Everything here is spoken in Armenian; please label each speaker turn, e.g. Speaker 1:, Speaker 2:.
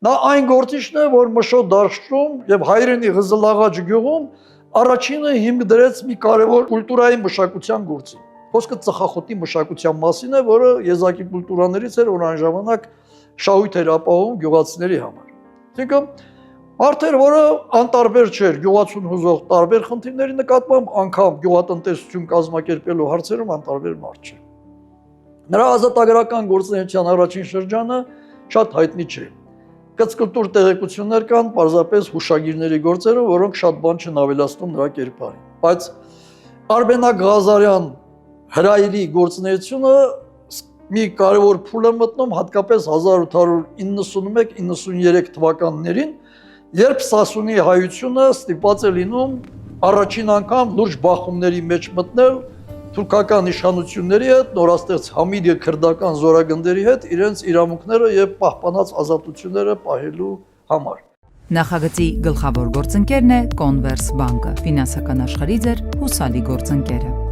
Speaker 1: Նա այն գործիչն է, որ Մշոտ դաշտում եւ Հայրենի Ղզլաղաջ գյուղում առաջինը հիմք դրեց մի կարևոր կուլտուրայի մշակության գործի։ Խոսքը ծխախոտի մշակության մասին է, որը եզակի կուլտուրաներից էր, որ այն ժամանակ շահույթ էր ապահովում գյուղացիների համար։ Այսինքն Արդեն որը անտարբեր չէր գյուղացուն հուզող տարբեր խնդիրների նկատմամբ, անգամ գյուղատնտեսություն կազմակերպելու հարցերում անտարբեր մարդ չէ։ Նրա ազատագրական գործունեության առաջին շրջանը շատ հայտնի չէ։ Կծկլտուր տեղեկություններ կան պարզապես հուշագիրների գործերում, որոնք շատ բան չեն ավելացնում նրա կերպարին։ Բայց Արբենակ Ղազարյան հրայրի գործունեությունը մի կարևոր փուլ է մտնում հատկապես 1891-93 թվականներին, երբ Սասունի հայությունը ստիպված է լինում առաջին անգամ լուրջ բախումների մեջ մտնել թուրքական իշխանությունների հետ, նորաստեղծ Համիդիը քրդական զորագնդերի հետ իրենց իրավունքները եւ պահպանած ազատությունները պահելու համար։
Speaker 2: Նախագծի գլխավոր գործընկերն է Կոնվերս բանկը, ֆինանսական աշխարհի ձեր հուսալի գործընկերը։